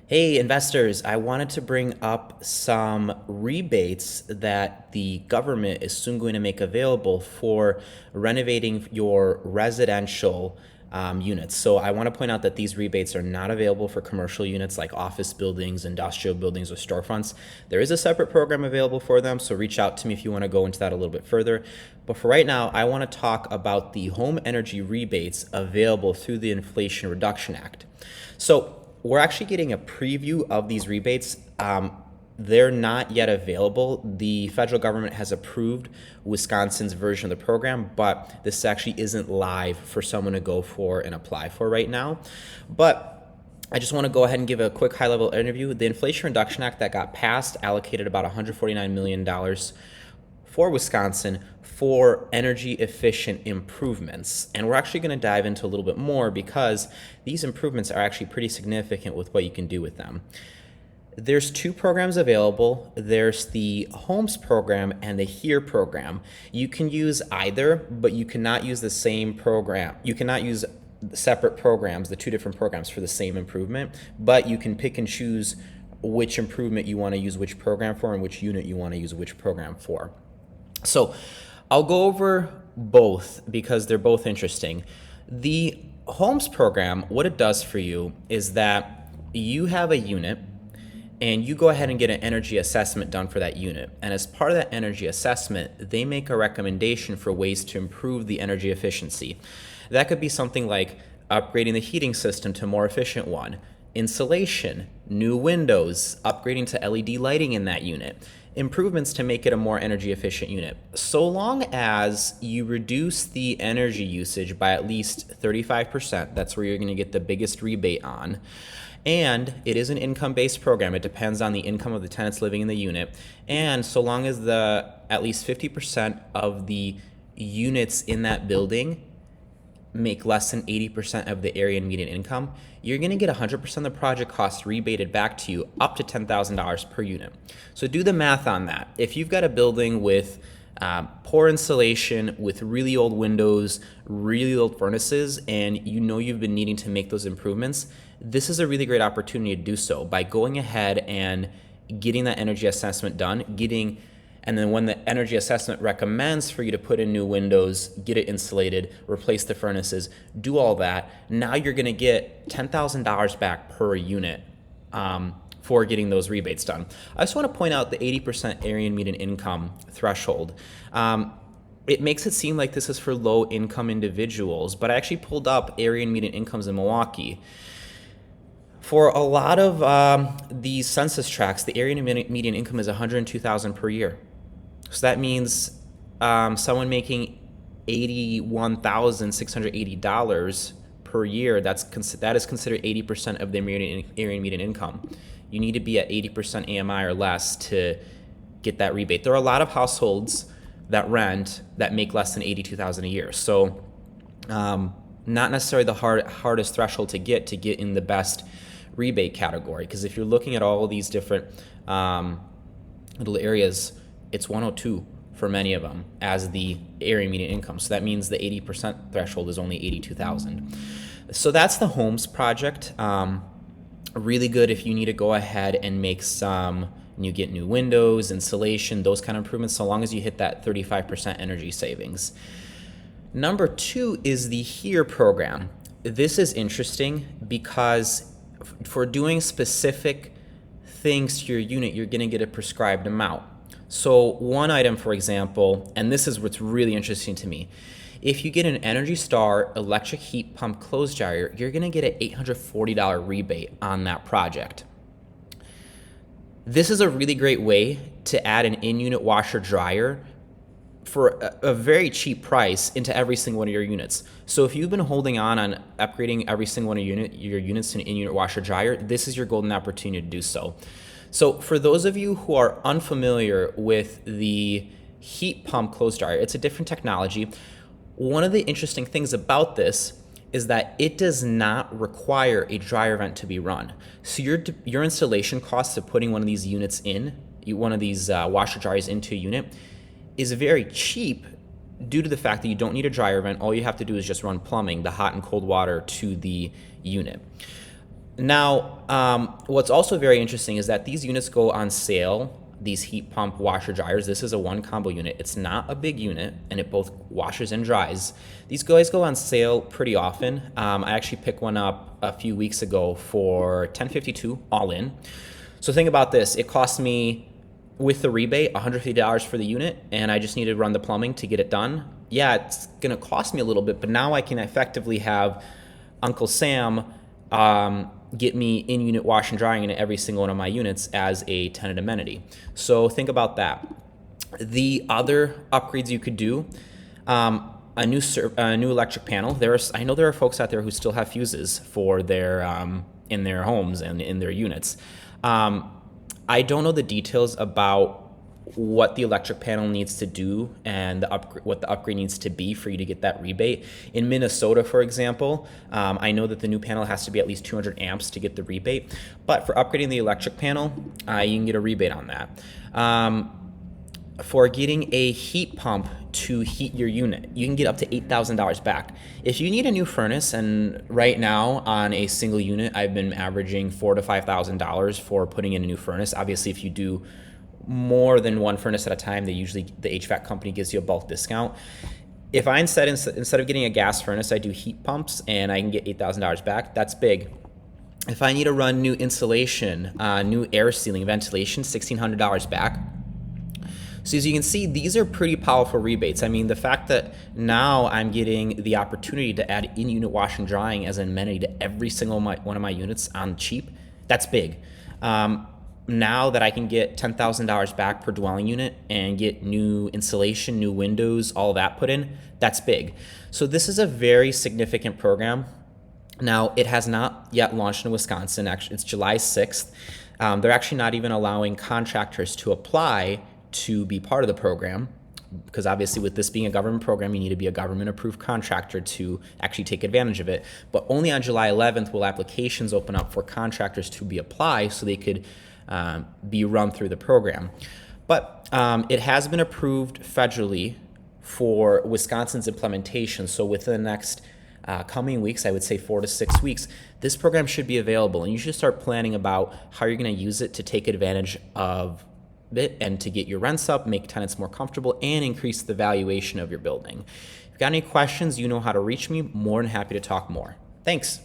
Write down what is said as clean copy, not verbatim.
Hey, investors, I wanted to bring up some rebates that the government is soon going to make available for renovating your residential units. So I want to point out that these rebates are not available for commercial units like office buildings, industrial buildings, or storefronts. There is a separate program available for them, so reach out to me if you want to go into that a little bit further. But for right now, I want to talk about the home energy rebates available through the Inflation Reduction Act. So we're actually getting a preview of these rebates. They're not yet available. The federal government has approved Wisconsin's version of the program, but this actually isn't live for someone to go for and apply for right now. But I just want to go ahead and give a quick high-level overview. The Inflation Reduction Act that got passed allocated about $149 million for Wisconsin for energy efficient improvements. And we're actually going to dive into a little bit more because these improvements are actually pretty significant with what you can do with them. There's two programs available. There's the HOMES program and the HERE program. You can use either, but you cannot use the same program. You cannot use separate programs, the two different programs for the same improvement, but you can pick and choose which improvement you want to use which program for and which unit you want to use which program for. So I'll go over both because they're both interesting. The HOMES program, what it does for you is that you have a unit and you go ahead and get an energy assessment done for that unit. And as part of that energy assessment, they make a recommendation for ways to improve the energy efficiency. That could be something like upgrading the heating system to a more efficient one, insulation, new windows, upgrading to LED lighting in that unit, improvements to make it a more energy efficient unit. So long as you reduce the energy usage by at least 35%, that's where you're going to get the biggest rebate on. And it is an income-based program. It depends on the income of the tenants living in the unit. And so long as at least 50% of the units in that building make less than 80% of the area and median income, you're going to get 100% of the project costs rebated back to you up to $10,000 per unit. So do the math on that. If you've got a building with poor insulation, with really old windows, really old furnaces, and you know you've been needing to make those improvements, this is a really great opportunity to do so by going ahead and getting that energy assessment done, and then when the energy assessment recommends for you to put in new windows, get it insulated, replace the furnaces, do all that, now you're going to get $10,000 back per unit for getting those rebates done. I just want to point out the 80% area and median income threshold. It makes it seem like this is for low income individuals, but I actually pulled up area and median incomes in Milwaukee. For a lot of these census tracts, the area and median income is $102,000 per year. So that means someone making $81,680 per year, that is considered 80% of their area and median income. You need to be at 80% AMI or less to get that rebate. There are a lot of households that rent that make less than $82,000 a year. So not necessarily the hardest threshold to get in the best rebate category, because if you're looking at all of these different little areas, it's 102 for many of them as the area median income. So that means the 80% threshold is only 82,000. So that's the HOMES project. Really good if you need to go ahead and make you get new windows, insulation, those kind of improvements, so long as you hit that 35% energy savings. Number two is the HERE program. This is interesting because for doing specific things to your unit, you're going to get a prescribed amount. So one item, for example, and this is what's really interesting to me, if you get an Energy Star electric heat pump clothes dryer, you're going to get an $840 rebate on that project. This is a really great way to add an in-unit washer dryer for a very cheap price into every single one of your units. So if you've been holding on upgrading every single one of your units to an in-unit washer dryer, this is your golden opportunity to do so. So for those of you who are unfamiliar with the heat pump clothes dryer, it's a different technology. One of the interesting things about this is that it does not require a dryer vent to be run. So your installation costs of putting one of these units one of these washer dryers into a unit is very cheap due to the fact that you don't need a dryer vent. All you have to do is just run plumbing, the hot and cold water to the unit. Now, what's also very interesting is that these units go on sale, these heat pump washer dryers. This is a one combo unit. It's not a big unit, and it both washes and dries. These guys go on sale pretty often. I actually picked one up a few weeks ago for $10.52 all in. So think about this. It cost me, with the rebate, $150 for the unit, and I just need to run the plumbing to get it done. Yeah, it's going to cost me a little bit, but now I can effectively have Uncle Sam get me in-unit wash and drying in every single one of my units as a tenant amenity. So think about that. The other upgrades you could do, a new electric panel. I know there are folks out there who still have fuses for their in their homes and in their units. I don't know the details about what the electric panel needs to do and what the upgrade needs to be for you to get that rebate. In Minnesota, for example, I know that the new panel has to be at least 200 amps to get the rebate, but for upgrading the electric panel, you can get a rebate on that. For getting a heat pump to heat your unit, you can get up to $8,000 back. If you need a new furnace, and right now on a single unit, I've been averaging $4,000 to $5,000 for putting in a new furnace. Obviously, if you do more than one furnace at a time, the HVAC company gives you a bulk discount. If I instead of getting a gas furnace, I do heat pumps and I can get $8,000 back, that's big. If I need to run new insulation, new air sealing, ventilation, $1,600 back. So as you can see, these are pretty powerful rebates. I mean, the fact that now I'm getting the opportunity to add in-unit wash and drying as an amenity to every single one of my units on cheap, that's big. Now that I can get $10,000 back per dwelling unit and get new insulation, new windows, all that put in, that's big. So this is a very significant program. Now, it has not yet launched in Wisconsin. Actually, it's July 6th. They're actually not even allowing contractors to apply to be part of the program, because obviously with this being a government program, you need to be a government-approved contractor to actually take advantage of it. But only on July 11th will applications open up for contractors to be applied so they could be run through the program. But it has been approved federally for Wisconsin's implementation. So within the next coming weeks, I would say 4 to 6 weeks, this program should be available, and you should start planning about how you're going to use it to take advantage of it and to get your rents up, make tenants more comfortable, and increase the valuation of your building. If you've got any questions, you know how to reach me. More than happy to talk more. Thanks.